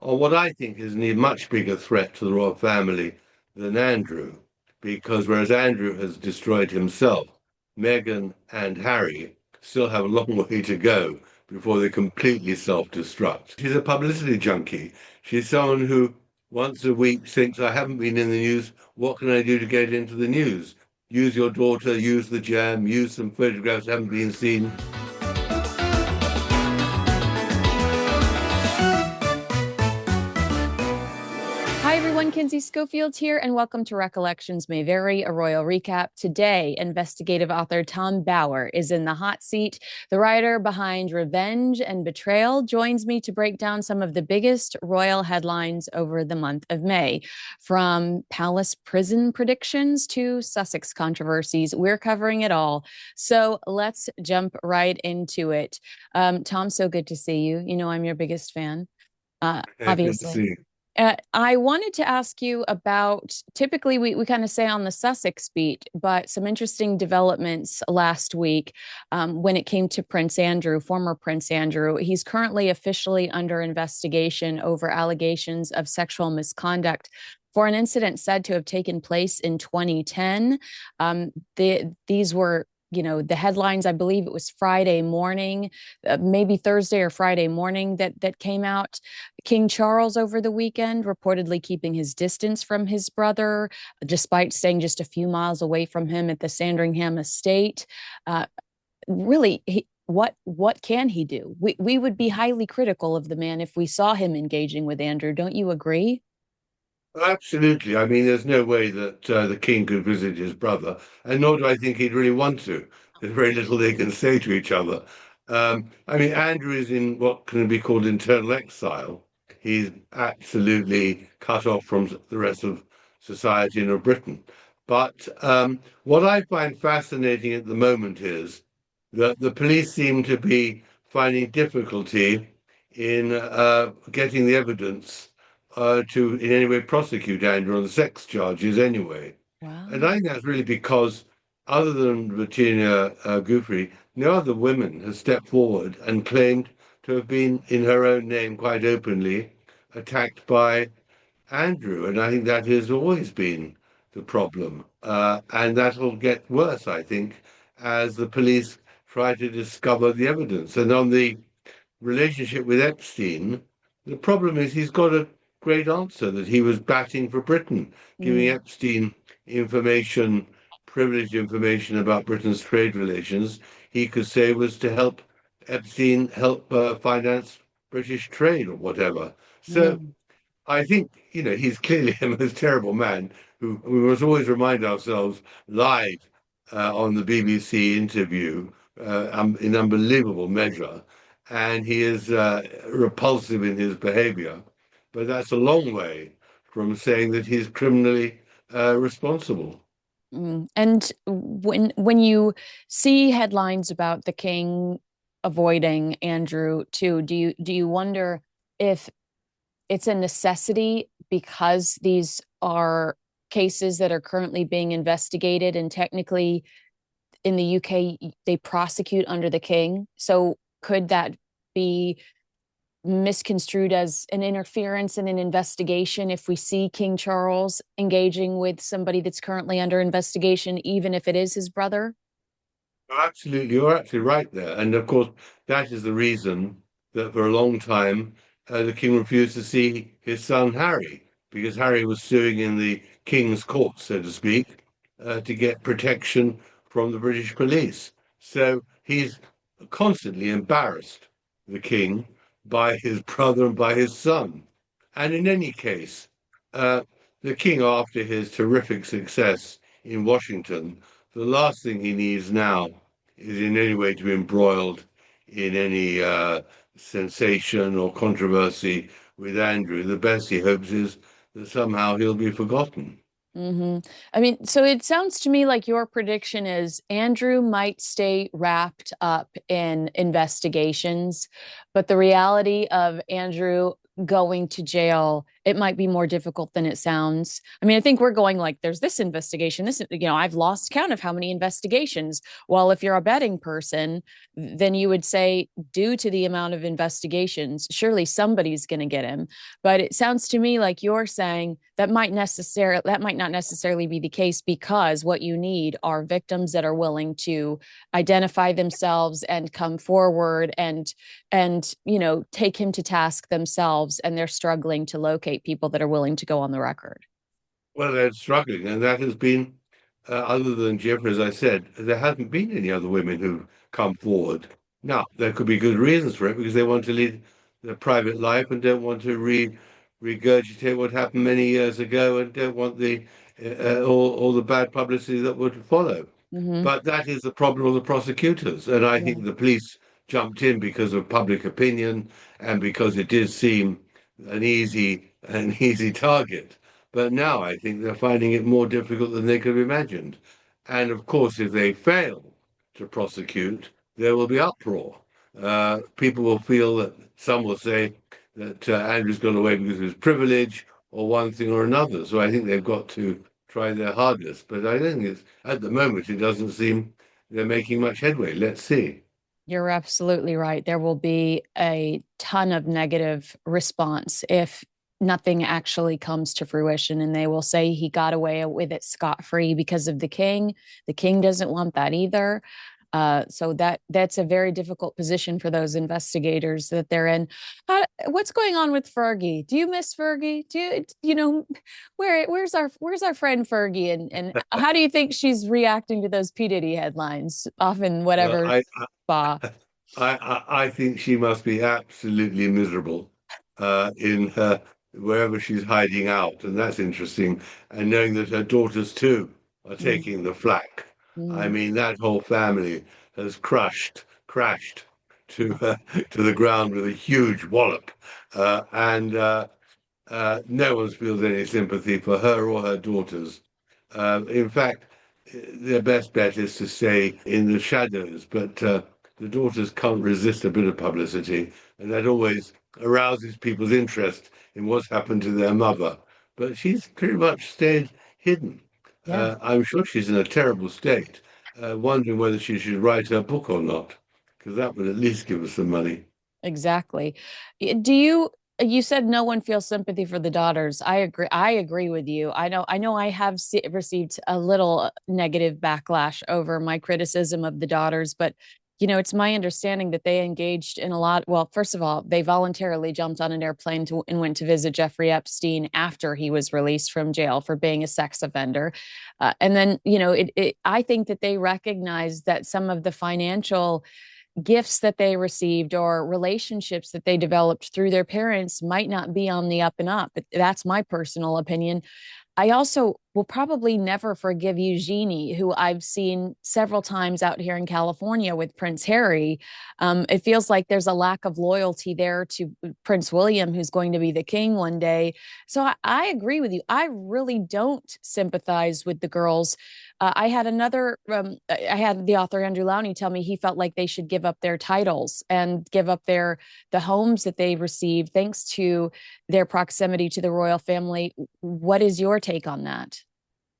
on what I think is a much bigger threat to the royal family than Andrew, because whereas Andrew has destroyed himself, Meghan and Harry still have a long way to go before they completely self-destruct. She's a publicity junkie. She's someone who once a week thinks, I haven't been in the news. What can I do to get into the news? Use your daughter, use the jam, use some photographs that haven't been seen. Hi everyone, Kinsey Schofield here, and welcome to Recollections May Vary, a royal recap. Today, investigative author Tom Bower is in the hot seat. The writer behind Revenge and Betrayal joins me to break down some of the biggest royal headlines over the month of May. From palace prison predictions to Sussex controversies, we're covering it all. So let's jump right into it. Tom, so good to see you. You know I'm your biggest fan, Good to obviously. see you. I wanted to ask you about typically we kind of say on the Sussex beat, but some interesting developments last week when it came to Prince Andrew, former Prince Andrew. He's currently officially under investigation over allegations of sexual misconduct for an incident said to have taken place in 2010. These were the headlines. I believe it was Friday morning, maybe Thursday or Friday morning that came out. King Charles over the weekend reportedly keeping his distance from his brother, despite staying just a few miles away from him at the Sandringham estate. Uh, really, what can he do? We would be highly critical of the man if we saw him engaging with Andrew. Don't you agree? Absolutely. I mean, there's no way that the king could visit his brother, and nor do I think he'd really want to. There's very little they can say to each other. I mean, Andrew is in what can be called internal exile. He's absolutely cut off from the rest of society and of Britain. But what I find fascinating at the moment is that the police seem to be finding difficulty in getting the evidence to in any way prosecute Andrew on the sex charges anyway. And I Wow. think that's really because, other than Virginia Giuffre, no other woman has stepped forward and claimed to have been, in her own name, quite openly attacked by Andrew. And I think that has always been the problem. And that'll get worse, I think, as the police try to discover the evidence. And on the relationship with Epstein, the problem is he's got a great answer that he was batting for Britain, giving Mm. Epstein information, privileged information about Britain's trade relations. He could say was to help Epstein help finance British trade or whatever. So Mm. I think, he's clearly a most terrible man who we must always remind ourselves lied on the BBC interview in unbelievable measure. And he is repulsive in his behavior. But that's a long way from saying that he's criminally responsible. And when you see headlines about the king avoiding Andrew too, do you wonder if it's a necessity because these are cases that are currently being investigated and technically in the UK they prosecute under the king? So could that be misconstrued as an interference in an investigation if we see King Charles engaging with somebody that's currently under investigation, even if it is his brother? Absolutely, you're absolutely right there. And of course, that is the reason that for a long time the king refused to see his son Harry, because Harry was suing in the king's court, so to speak, to get protection from the British police. So he's constantly embarrassed, the king, by his brother and by his son. And in any case, uh, the king, after his terrific success in Washington, the last thing he needs now is in any way to be embroiled in any sensation or controversy with Andrew. The best he hopes is that somehow he'll be forgotten. Hmm. I mean, so it sounds to me like your prediction is Andrew might stay wrapped up in investigations, but the reality of Andrew going to jail, it might be more difficult than it sounds. I mean, I think we're going like, there's this investigation, this, I've lost count of how many investigations. Well, if you're a betting person, then you would say, due to the amount of investigations, surely somebody's going to get him. But it sounds to me like you're saying that might not necessarily be the case, because what you need are victims that are willing to identify themselves and come forward and take him to task themselves, and they're struggling to locate people that are willing to go on the record. Well, they're struggling, and that has been, other than Jeffrey, as I said, there hasn't been any other women who've come forward. Now, there could be good reasons for it, because they want to lead their private life and don't want to regurgitate what happened many years ago, and don't want the all the bad publicity that would follow. Mm-hmm. But that is the problem of the prosecutors, and I Yeah. think the police jumped in because of public opinion and because it did seem an easy target. But now I think they're finding it more difficult than they could have imagined. And of course, if they fail to prosecute, there will be uproar. People will feel that some will say that Andrew's gone away because of his privilege or one thing or another. So I think they've got to try their hardest. But I don't think it's, at the moment, it doesn't seem they're making much headway. Let's see. You're absolutely right. There will be a ton of negative response if nothing actually comes to fruition, and they will say he got away with it scot-free because of the king. The king doesn't want that either. So that's a very difficult position for those investigators that they're in. What's going on with Fergie? Do you miss Fergie? Where's our friend Fergie, and how do you think she's reacting to those P Diddy headlines? Often, Well, whatever spa. I think she must be absolutely miserable in her wherever she's hiding out, and that's interesting. And knowing that her daughters too are Mm, taking the flak. I mm, mean, that whole family has crashed to to the ground with a huge wallop, and no one feels any sympathy for her or her daughters. In fact, their best bet is to stay in the shadows, but the daughters can't resist a bit of publicity, and that always arouses people's interest in what's happened to their mother. But she's pretty much stayed hidden. yeah, I'm sure she's in a terrible state, wondering whether she should write her book or not, because that would at least give us some money. exactly. Do you said no one feels sympathy for the daughters. I agree with you. I know I have received a little negative backlash over my criticism of the daughters, but it's my understanding that they engaged in a lot. Well, first of all, they voluntarily jumped on an airplane and went to visit Jeffrey Epstein after he was released from jail for being a sex offender. And then, I think that they recognize that some of the financial gifts that they received or relationships that they developed through their parents might not be on the up and up. But that's my personal opinion. I also will probably never forgive Eugenie, who I've seen several times out here in California with Prince Harry. It feels like there's a lack of loyalty there to Prince William, who's going to be the king one day. So I agree with you. I really don't sympathize with the girls. I had the author Andrew Lowney tell me he felt like they should give up their titles and give up the homes that they received thanks to their proximity to the royal family. What is your take on that?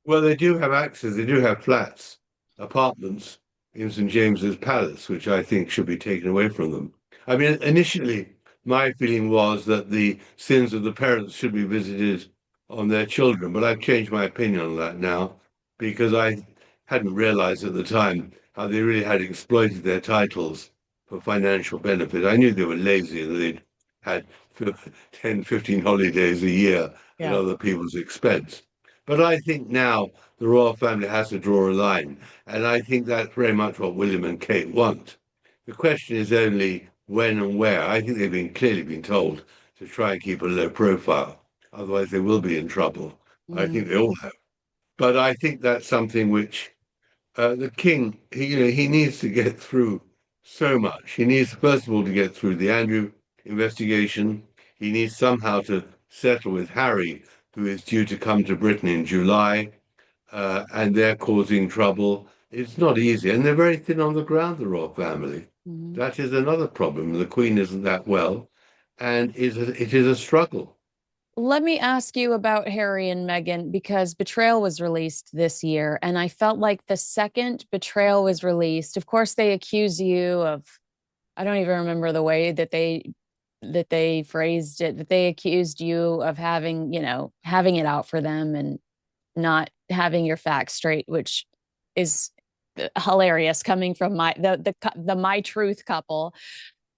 Well, they do have access, they do have flats, apartments in St. James's Palace, which I think should be taken away from them. I mean, initially, my feeling was that the sins of the parents should be visited on their children, but I've changed my opinion on that now because I hadn't realized at the time how they really had exploited their titles for financial benefit. I knew they were lazy and they'd had 10, 15 holidays a year at Yeah. other people's expense. But I think now the royal family has to draw a line, and I think that's very much what William and Kate want. The question is only when and where. I think they've been clearly been told to try and keep a low profile, otherwise they will be in trouble. I Mm, think they all have. But I think that's something which the king, he needs to get through so much. He needs, first of all, to get through the Andrew investigation. He needs somehow to settle with Harry, who is due to come to Britain in July, and they're causing trouble. It's not easy, and they're very thin on the ground, the royal family. mhm. That is another problem. The Queen isn't that well, and it is a struggle. Let me ask you about Harry and Meghan because Betrayal was released this year, and I felt like the second Betrayal was released, of course, they accuse you of, I don't even remember the way that they phrased it, that they accused you of having, having it out for them and not having your facts straight, which is hilarious coming from the my truth couple.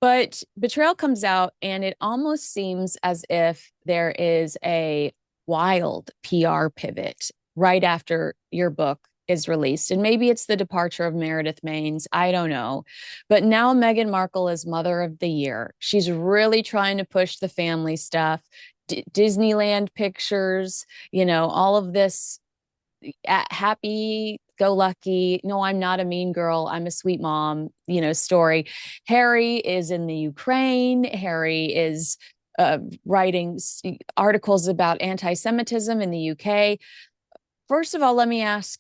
But Betrayal comes out, and it almost seems as if there is a wild PR pivot right after your book is released. And maybe it's the departure of Meredith Maines. I don't know. But now Meghan Markle is Mother of the Year. She's really trying to push the family stuff, Disneyland pictures, all of this happy go lucky, no, I'm not a mean girl, I'm a sweet mom, story. Harry is in the Ukraine. Harry is writing articles about anti-Semitism in the UK. First of all, let me ask,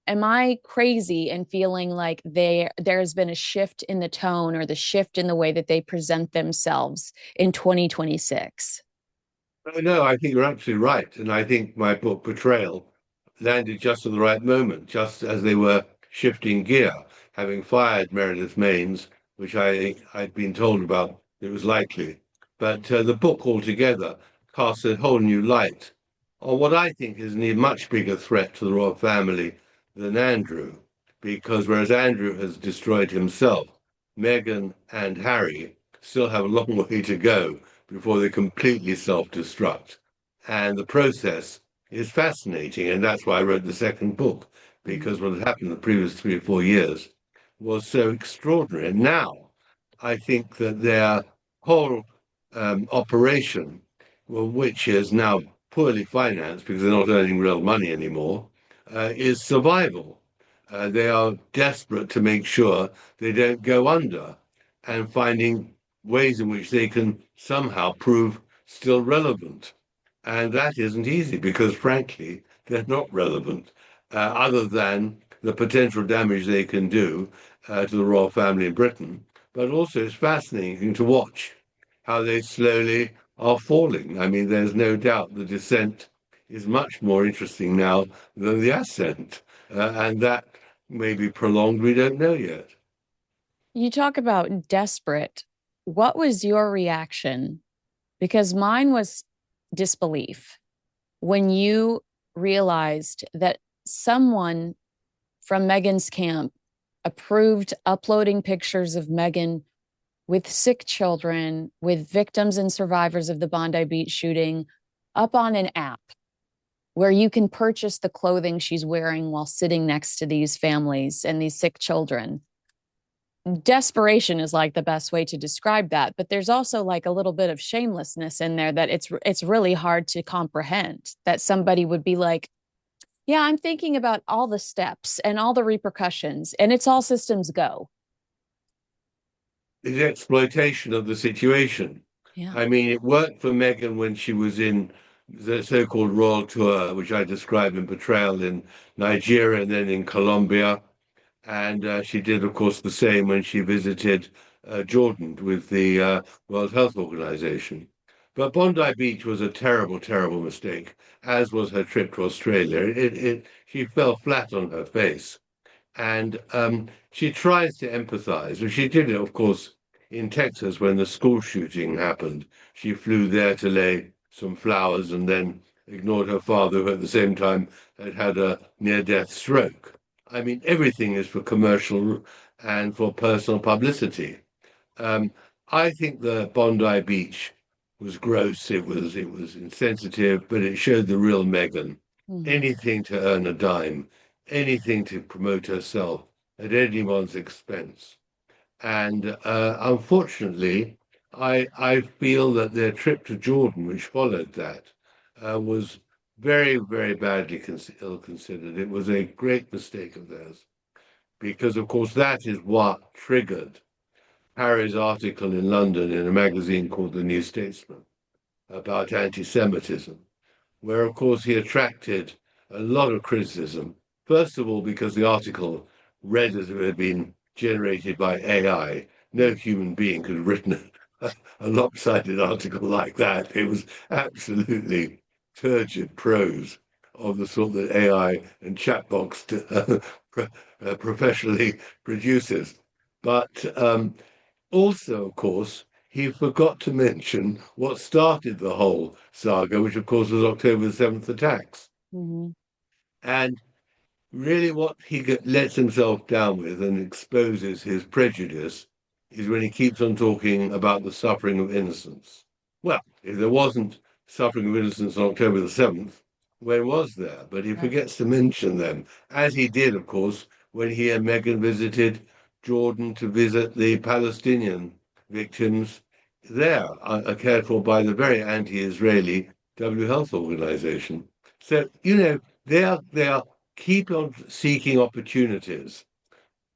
am I crazy in feeling like there's been a shift in the tone or the shift in the way that they present themselves in 2026? No, I think you're absolutely right. And I think my book, Betrayal, landed just at the right moment, just as they were shifting gear, having fired Meredith Maines, which I'd been told about it was likely. But the book altogether casts a whole new light on what I think is a much bigger threat to the royal family than Andrew, because whereas Andrew has destroyed himself, Meghan and Harry still have a long way to go before they completely self-destruct. And the process is fascinating, and that's why I wrote the second book, because what had happened in the previous 3 or 4 years was so extraordinary. And now I think that their whole operation, well, which is now poorly financed because they're not earning real money anymore, is survival. They are desperate to make sure they don't go under and finding ways in which they can somehow prove still relevant. And that isn't easy because, frankly, they're not relevant, other than the potential damage they can do to the royal family in Britain. But also, it's fascinating to watch how they slowly are falling. I mean, there's no doubt the descent is much more interesting now than the ascent. And that may be prolonged, we don't know yet. You talk about desperate. What was your reaction? Because mine was disbelief when you realized that someone from Meghan's camp approved uploading pictures of Meghan with sick children, with victims and survivors of the Bondi Beach shooting up on an app where you can purchase the clothing she's wearing while sitting next to these families and these sick children. Desperation is like the best way to describe that, but there's also like a little bit of shamelessness in there that it's really hard to comprehend that somebody would be like, yeah, I'm thinking about all the steps and all the repercussions and it's all systems go. The exploitation of the situation. Yeah. I mean, it worked for Meghan when she was in the so-called royal tour, which I describe in Betrayal in Nigeria and then in Colombia. And she did, of course, the same when she visited Jordan with the World Health Organization. But Bondi Beach was a terrible, terrible mistake, as was her trip to Australia. She fell flat on her face. And she tries to empathize. Well, she did it, of course, in Texas when the school shooting happened. She flew there to lay some flowers and then ignored her father, who at the same time had had a near-death stroke. I mean, everything is for commercial and for personal publicity. Um, I think the Bondi Beach was gross. It was insensitive, but it showed the real Meghan. Mhm. Anything to earn a dime, anything to promote herself at anyone's expense. And unfortunately, I feel that their trip to Jordan, which followed that, was very, very badly ill considered. It was a great mistake of theirs because, of course, that is what triggered Harry's article in London in a magazine called The New Statesman about anti-Semitism, where, of course, he attracted a lot of criticism. First of all, because the article read as if it had been generated by AI. No human being could have written a lopsided article like that. It was absolutely turgid prose of the sort that AI and chatbox professionally produces. But also, of course, he forgot to mention what started the whole saga, which, of course, was October the 7th attacks. Mhm. And really, what he lets himself down with and exposes his prejudice is when he keeps on talking about the suffering of innocence. Well, if there wasn't suffering of innocence on October the 7th, when was there? But he Right. forgets to mention them, as he did, of course, when he and Meghan visited Jordan to visit the Palestinian victims there, are cared for by the very anti-Israeli W Health Organization. So, they are keep on seeking opportunities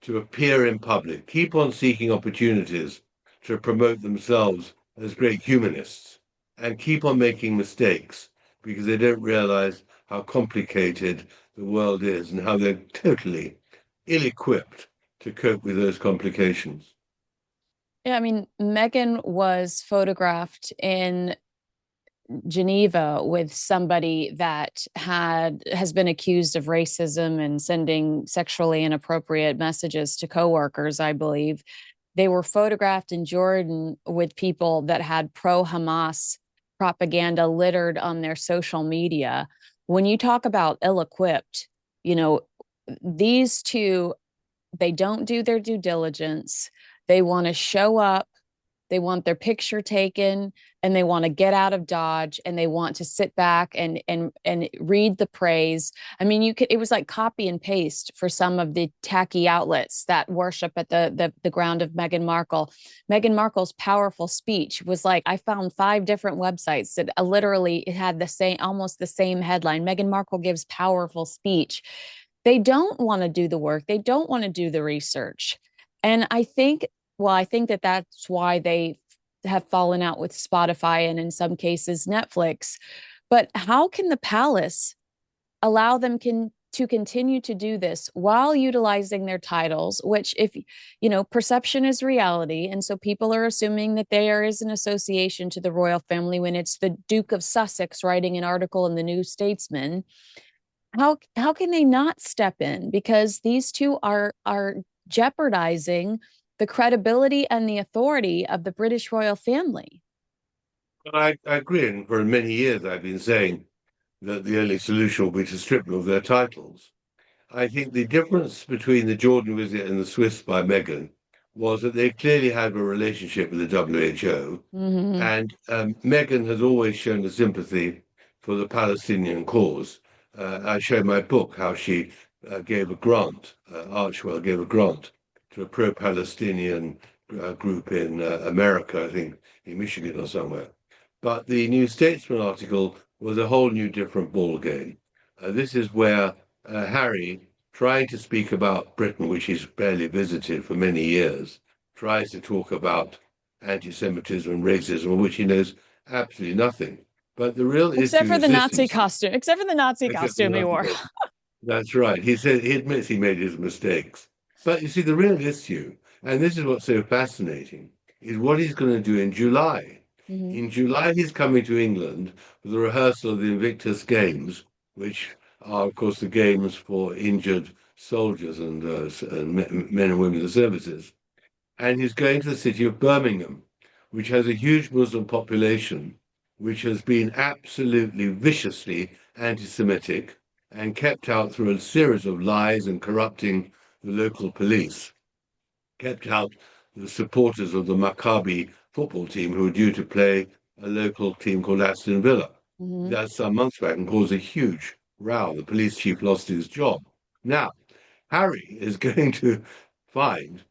to appear in public, keep on seeking opportunities to promote themselves as great humanists, and keep on making mistakes because they don't realize how complicated the world is and how they're totally ill equipped to cope with those complications. Yeah, I mean, Meghan was photographed in Geneva with somebody that has been accused of racism and sending sexually inappropriate messages to coworkers, I believe. They were photographed in Jordan with people that had pro-Hamas propaganda littered on their social media. When you talk about ill-equipped, you know, these two, they don't do their due diligence. They want to show up, they want their picture taken, and they want to get out of Dodge, and they want to sit back and read the praise. I mean, it was like copy and paste for some of the tacky outlets that worship at the ground of Meghan Markle. Meghan Markle's powerful speech was like, I found 5 different websites that literally had the same, almost the same headline. Meghan Markle gives powerful speech. They don't want to do the work. They don't want to do the research. And I think that that's why they have fallen out with Spotify and in some cases Netflix. But how can the palace allow them to continue to do this while utilizing their titles, which, if perception is reality, and so people are assuming that there is an association to the royal family when it's the Duke of Sussex writing an article in the New Statesman. How can they not step in? Because these two are jeopardizing the credibility and the authority of the British royal family. But I agree, and for many years I've been saying that the only solution will be to strip them of their titles. I think the difference between the Jordan visit and the Swiss by Meghan was that they clearly had a relationship with the WHO, Mm-hmm. and Meghan has always shown a sympathy for the Palestinian cause. I show in my book how she gave a grant, Archwell gave a grant to a pro-Palestinian group in America, I think in Michigan or somewhere. But the New Statesman article was a whole new different ball game. This is where Harry, trying to speak about Britain, which he's barely visited for many years, tries to talk about anti-Semitism and racism, of which he knows absolutely nothing. But the real Except issue for is the this Nazi issue, costume, except for the Nazi except for the costume he Nazi wore. code. That's right. He said he admits he made his mistakes. But you see, the real issue, and this is what's so fascinating, is what he's going to do in July. Mm-hmm. In July, he's coming to England for the rehearsal of the Invictus Games, which are, of course, the games for injured soldiers and men and women in the services. And he's going to the city of Birmingham, which has a huge Muslim population, which has been absolutely viciously anti-Semitic and kept out through a series of lies and corrupting the local police, kept out the supporters of the Maccabi football team who were due to play a local team called Aston Villa. Mm-hmm. That's some months back and caused a huge row. The police chief lost his job. Now, Harry is going to find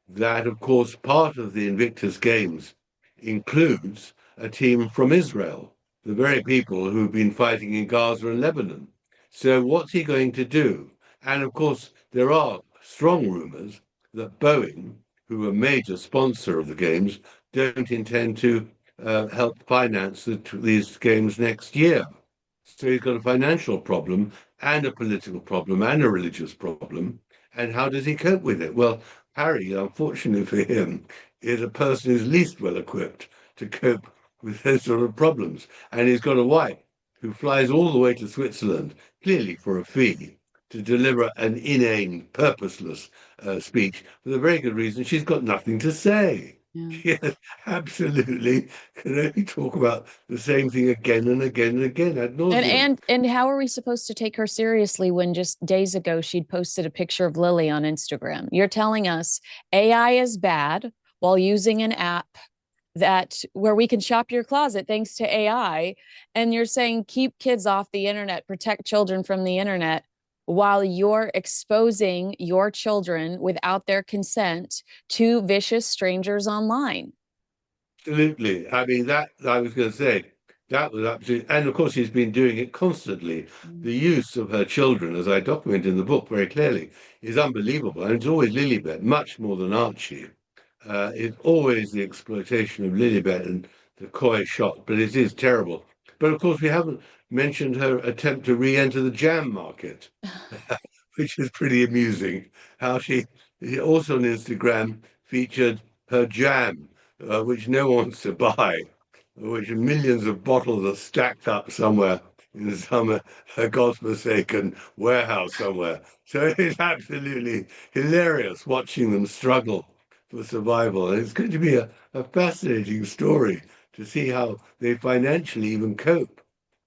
that, of course, part of the Invictus Games includes a team from Israel, the very people who've been fighting in Gaza and Lebanon. So, what's he going to do? And of course, there are strong rumors that Boeing, who are a major sponsor of the Games, don't intend to help finance these Games next year. So he's got a financial problem and a political problem and a religious problem. And how does he cope with it? Well, Harry, unfortunately for him, is a person who's least well equipped to cope with those sort of problems. And he's got a wife who flies all the way to Switzerland, clearly for a fee, to deliver an inane, purposeless speech for the very good reason she's got nothing to say. Yeah. She absolutely can only talk about the same thing again and again and again ad And nauseum. how are we supposed to take her seriously when just days ago she'd posted a picture of Lily on Instagram? You're telling us AI is bad while using an app that where we can shop your closet thanks to AI, and you're saying keep kids off the internet, protect children from the internet, while you're exposing your children without their consent to vicious strangers online. Absolutely. I mean, that I was going to say that was absolutely, and of course, she's been doing it constantly. The use of her children, as I document in the book very clearly, is unbelievable. And it's always Lilibet, much more than Archie. It's always the exploitation of Lilibet and the coy shot, but it is terrible. But of course, we haven't mentioned her attempt to re enter the jam market, which is pretty amusing. How she also on Instagram featured her jam, which no one wants to buy, which millions of bottles are stacked up somewhere in some godforsaken warehouse somewhere. So it's absolutely hilarious watching them struggle for survival. And it's going to be a fascinating story to see how they financially even cope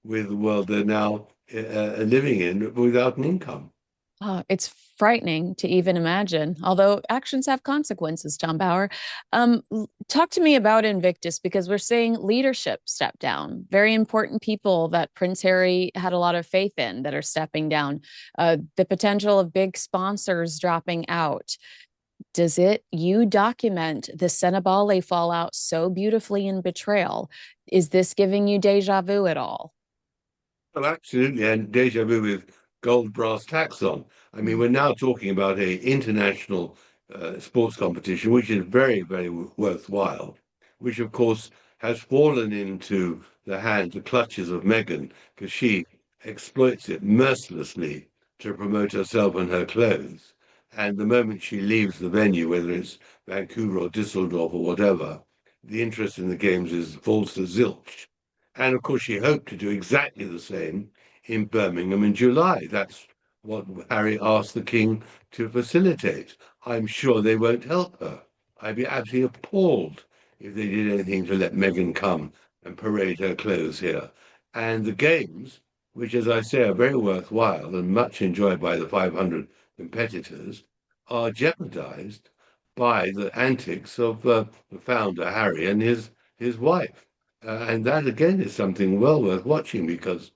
with the world they're now living in without an income. It's frightening to even imagine, although actions have consequences, Tom Bauer. Talk to me about Invictus because we're seeing leadership step down. Very important people that Prince Harry had a lot of faith in that are stepping down. The potential of big sponsors dropping out. Does it, you document the Senebale fallout so beautifully in Betrayal. Is this giving you deja vu at all? Well, absolutely, and deja vu with gold brass tacks on. I mean, we're now talking about a international sports competition, which is very, very worthwhile, which of course has fallen into the clutches of Meghan, because she exploits it mercilessly to promote herself and her clothes. And the moment she leaves the venue, whether it's Vancouver or Düsseldorf or whatever, the interest in the games falls to zilch. And of course, she hoped to do exactly the same in Birmingham in July. That's what Harry asked the King to facilitate. I'm sure they won't help her. I'd be absolutely appalled if they did anything to let Meghan come and parade her clothes here. And the games, which, as I say, are very worthwhile and much enjoyed by the 500 competitors, are jeopardized by the antics of the founder, Harry, and his wife. And that again is something well worth watching because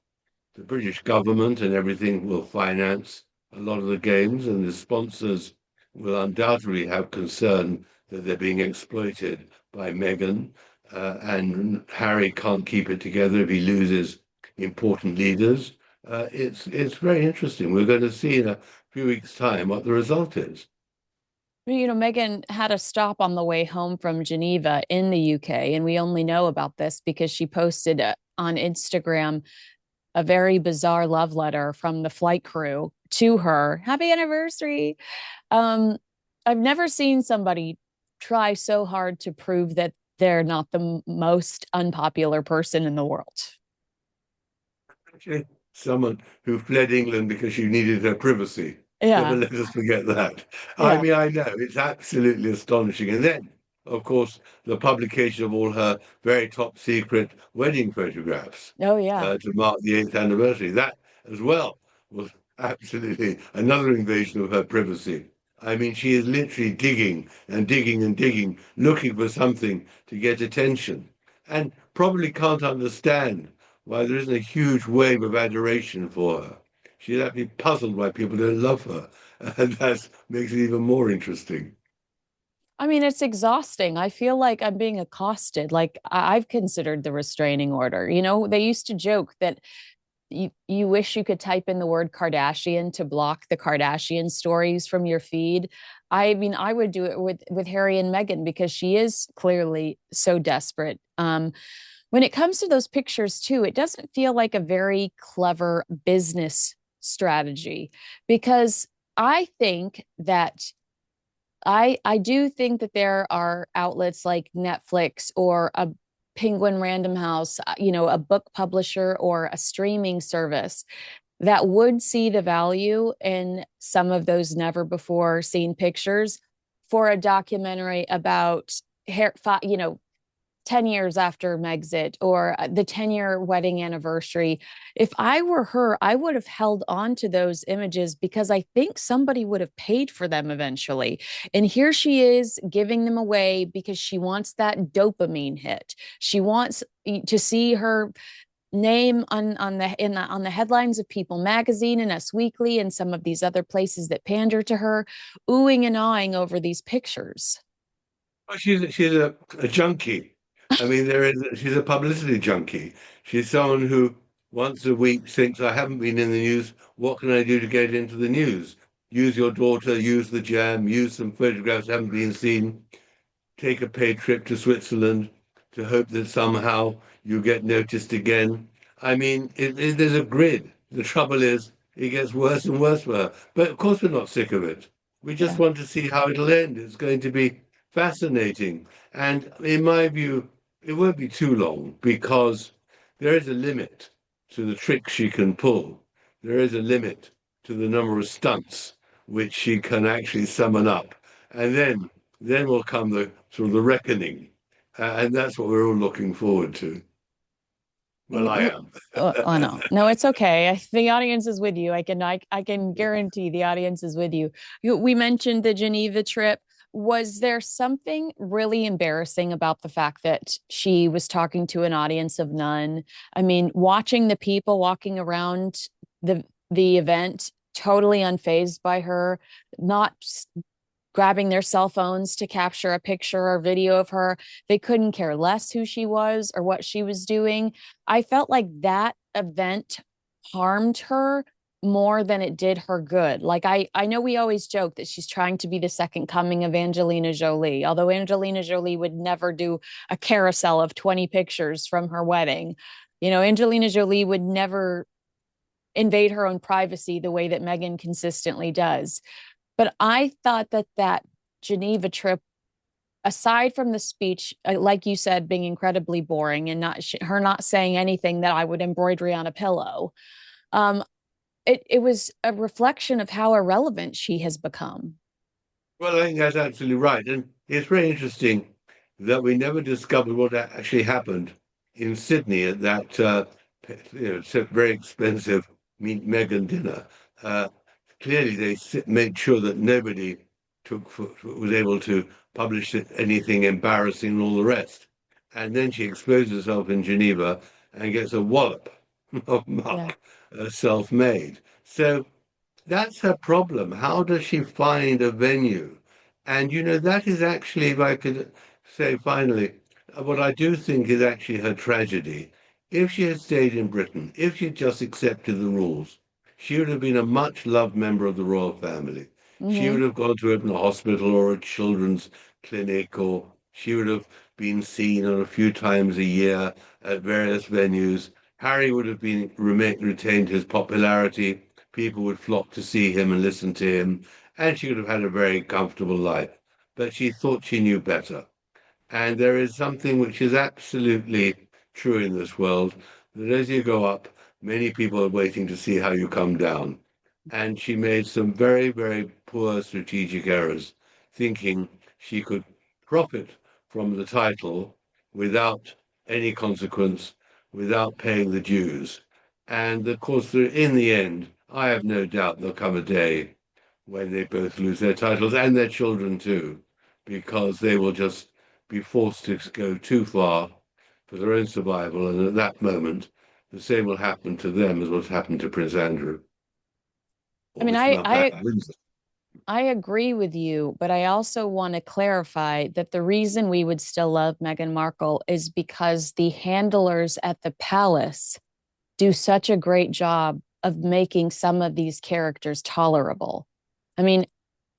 the British government and everything will finance a lot of the games, and the sponsors will undoubtedly have concern that they're being exploited by Meghan. And Harry can't keep it together if he loses important leaders. It's very interesting. We're going to see in a few weeks' time what the result is. You know, Meghan had a stop on the way home from Geneva in the UK, and we only know about this because she posted on Instagram a very bizarre love letter from the flight crew to her. Happy anniversary. Um, I've never seen somebody try so hard to prove that they're not the most unpopular person in the world. Actually, someone who fled England because she needed her privacy. Never Yeah. let us forget that. I Yeah. mean, I know it's absolutely astonishing. And then, of course, the publication of all her very top secret wedding photographs Oh, yeah. to mark the 8th anniversary. That as well was absolutely another invasion of her privacy. I mean, she is literally digging and digging and digging, looking for something to get attention, and probably can't understand why there isn't a huge wave of adoration for her. She's actually puzzled why people don't love her, and that makes it even more interesting. I mean, it's exhausting. I feel like I'm being accosted. Like I've considered the restraining order. You know, they used to joke that you wish you could type in the word Kardashian to block the Kardashian stories from your feed. I mean, I would do it with Harry and Meghan because she is clearly so desperate. When it comes to those pictures too, it doesn't feel like a very clever business strategy because I think that I do think that there are outlets like Netflix or a Penguin Random House, a book publisher or a streaming service that would see the value in some of those never before seen pictures for a documentary about hair, 10 years after Megxit or the 10-year wedding anniversary. If I were her, I would have held on to those images because I think somebody would have paid for them eventually. And here she is giving them away because she wants that dopamine hit. She wants to see her name on the headlines of People magazine and Us Weekly and some of these other places that pander to her, oohing and awing over these pictures. Well, she's a junkie. I mean, she's a publicity junkie. She's someone who once a week thinks, I haven't been in the news. What can I do to get into the news? Use your daughter, use the jam, use some photographs that haven't been seen, take a paid trip to Switzerland to hope that somehow you get noticed again. I mean, there's a grid. The trouble is, it gets worse and worse for her. But of course, we're not sick of it. We just Yeah. want to see how it'll end. It's going to be fascinating. And in my view, it won't be too long because there is a limit to the tricks she can pull. There is a limit to the number of stunts which she can actually summon up. And then will come the sort of the reckoning, and that's what we're all looking forward to. Well, I am. Oh no, no, it's okay. The audience is with you. I can guarantee the audience is with you. We mentioned the Geneva trip. Was there something really embarrassing about the fact that she was talking to an audience of none? I mean, watching the people walking around the event totally unfazed by her, not grabbing their cell phones to capture a picture or video of her. They couldn't care less who she was or what she was doing. I felt like that event harmed her more than it did her good. Like I know we always joke that she's trying to be the second coming of Angelina Jolie, although Angelina Jolie would never do a carousel of 20 pictures from her wedding. Angelina Jolie would never invade her own privacy the way that Meghan consistently does. But I thought that Geneva trip, aside from the speech, like you said, being incredibly boring and her not saying anything that I would embroidery on a pillow, um, it was a reflection of how irrelevant she has become. Well, I think that's absolutely right, and it's very interesting that we never discovered what actually happened in Sydney at that very expensive Meet Meghan dinner. Uh, Clearly, they made sure that nobody was able to publish anything embarrassing and all the rest. And then she exposed herself in Geneva and gets a wallop of Yeah. muck, self-made. So that's her problem. How does she find a venue? And that is actually, if I could say finally, what I do think is actually her tragedy. If she had stayed in Britain, if she'd just accepted the rules, she would have been a much loved member of the royal family. She Mm-hmm. would have gone to open a hospital or a children's clinic, or she would have been seen a few times a year at various venues. Harry would have retained his popularity. People would flock to see him and listen to him, and she would have had a very comfortable life. But she thought she knew better. And there is something which is absolutely true in this world, that as you go up, many people are waiting to see how you come down. And she made some very, very poor strategic errors, thinking she could profit from the title without any consequence, without paying the dues. And of course, in the end, I have no doubt there'll come a day when they both lose their titles and their children too, because they will just be forced to go too far for their own survival. And at that moment, the same will happen to them as what's happened to Prince Andrew I or mean, Mr. Mountbatten Windsor. I agree with you, but I also want to clarify that the reason we would still love Meghan Markle is because the handlers at the palace do such a great job of making some of these characters tolerable. I mean,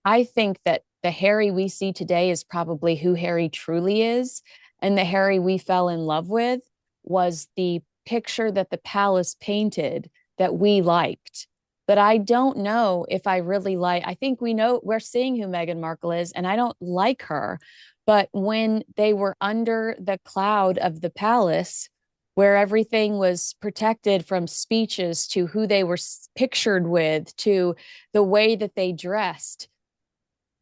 I think that the Harry we see today is probably who Harry truly is. And the Harry we fell in love with was the picture that the palace painted that we liked. but I don't know if I really like. I think we're seeing who Meghan Markle is, and I don't like her. But when they were under the cloud of the palace, where everything was protected from speeches to who they were pictured with to the way that they dressed,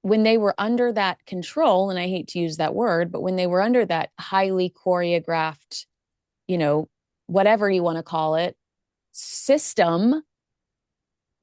when they were under that control, and I hate to use that word, but when they were under that highly choreographed, you know, whatever you want to call it, system,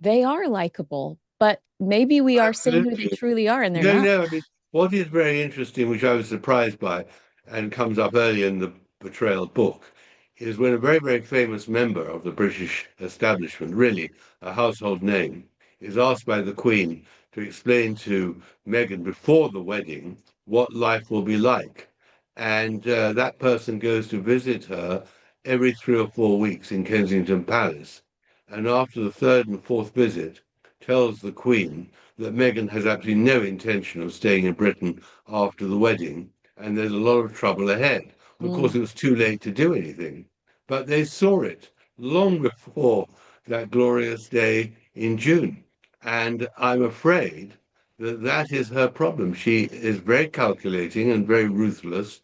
they are likable. But maybe we are seeing who they Absolutely. truly are and they're No, not. no. I mean, what is very interesting, which I was surprised by, and comes up early in the Betrayal book, is when a very, very famous member of the British establishment, really a household name, is asked by the Queen to explain to Meghan before the wedding what life will be like. And that person goes to visit her every 3 or 4 weeks in Kensington Palace. And after the third and fourth visit, tells the Queen that Meghan has absolutely no intention of staying in Britain after the wedding, and there's a lot of trouble ahead. Of course, Mm. it was too late to do anything, but they saw it long before that glorious day in June. And I'm afraid that that is her problem. She is very calculating and very ruthless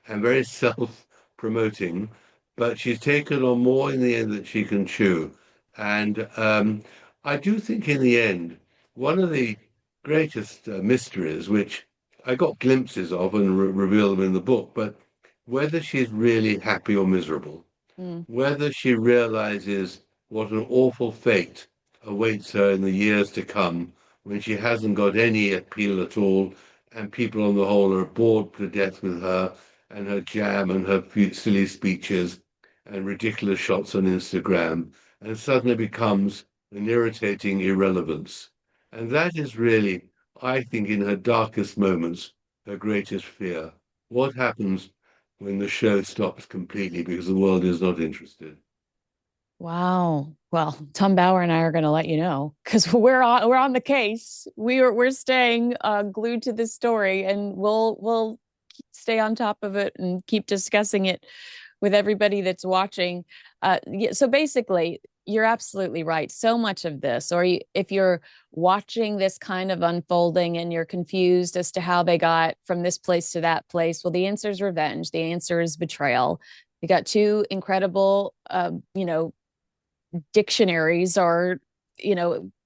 and very self-promoting, but she's taken on more in the end than she can chew. And I do think in the end, one of the greatest mysteries, which I got glimpses of and reveal them in the book, but whether she's really happy or miserable, Mm. whether she realizes what an awful fate awaits her in the years to come when she hasn't got any appeal at all, and people on the whole are bored to death with her and her jam and her silly speeches and ridiculous shots on Instagram, and suddenly becomes an irritating irrelevance. And that is really, I think, in her darkest moments, her greatest fear. What happens when the show stops completely because the world is not interested? Wow. Well, Tom Bauer and I are going to let you know because we're on the case. We're staying glued to this story, and we'll stay on top of it and keep discussing it with everybody that's watching. Yeah, so basically, you're absolutely right. So much of this, if you're watching this kind of unfolding and you're confused as to how they got from this place to that place, well, the answer is revenge. The answer is betrayal. You got two incredible, dictionaries or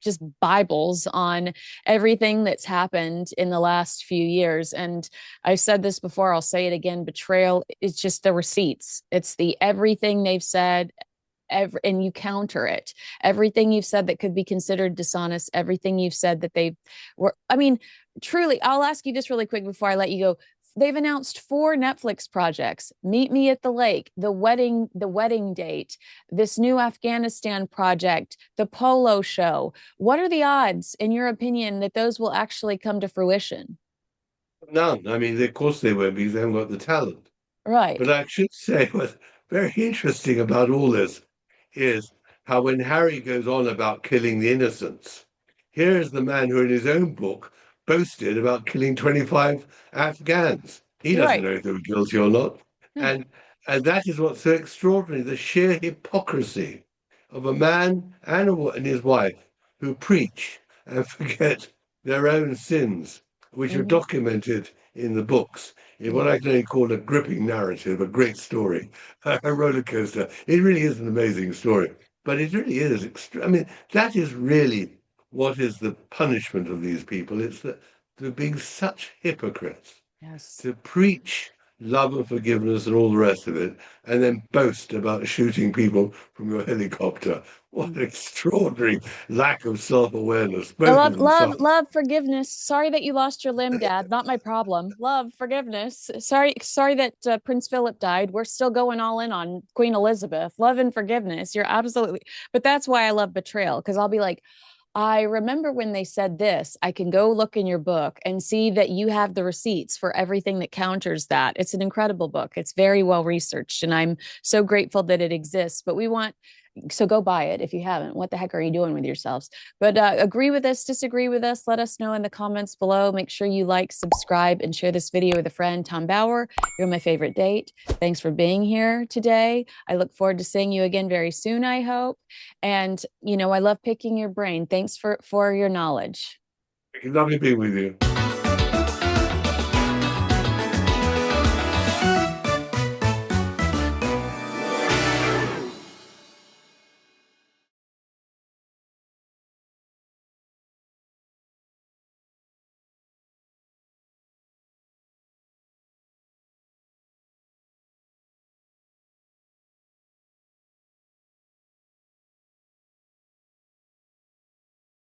just bibles on everything that's happened in the last few years. And I've said this before, I'll say it again: betrayal is just the receipts. It's the everything they've said, and you counter it. Everything you've said that could be considered dishonest, everything you've said that they were, I mean, truly. I'll ask you this really quick before I let you go. They've announced 4 Netflix projects: Meet Me at the Lake, the wedding date, this new Afghanistan project, the Polo Show. What are the odds, in your opinion, that those will actually come to fruition? None. I mean, of course they won't because they haven't got the talent. Right. But I should say what's very interesting about all this is how when Harry goes on about killing the innocents, here is the man who in his own book boasted about killing 25 Afghans. He doesn't Right. know if they were guilty or not. No. And and that is what's so extraordinary, the sheer hypocrisy of a man and his wife who preach and forget their own sins, which are Mm-hmm. documented in the books in what Yeah. I can only call a gripping narrative, a great story, a roller coaster. It really is an amazing story, but it really is. I mean, that is really what is the punishment of these people. It's that they're being such hypocrites Yes. to preach love and forgiveness and all the rest of it, and then boast about shooting people from your helicopter. What an extraordinary lack of self-awareness, I both of love, them love, suffer. love forgiveness. Sorry that you lost your limb, Dad. Not my problem. Love forgiveness. Sorry that Prince Philip died. We're still going all in on Queen Elizabeth. Love and forgiveness. You're absolutely, but that's why I love betrayal, because I'll be like, I remember when they said this. I can go look in your book and see that you have the receipts for everything that counters that. It's an incredible book. It's very well researched, and I'm so grateful that it exists. But we want So go buy it if you haven't. What the heck are you doing with yourselves? But agree with us, disagree with us, let us know in the comments below. Make sure you like, subscribe, and share this video with a friend. Tom Bauer, you're my favorite date. Thanks for being here today. I look forward to seeing you again very soon, I hope. And I love picking your brain. Thanks for your knowledge. Lovely being with you.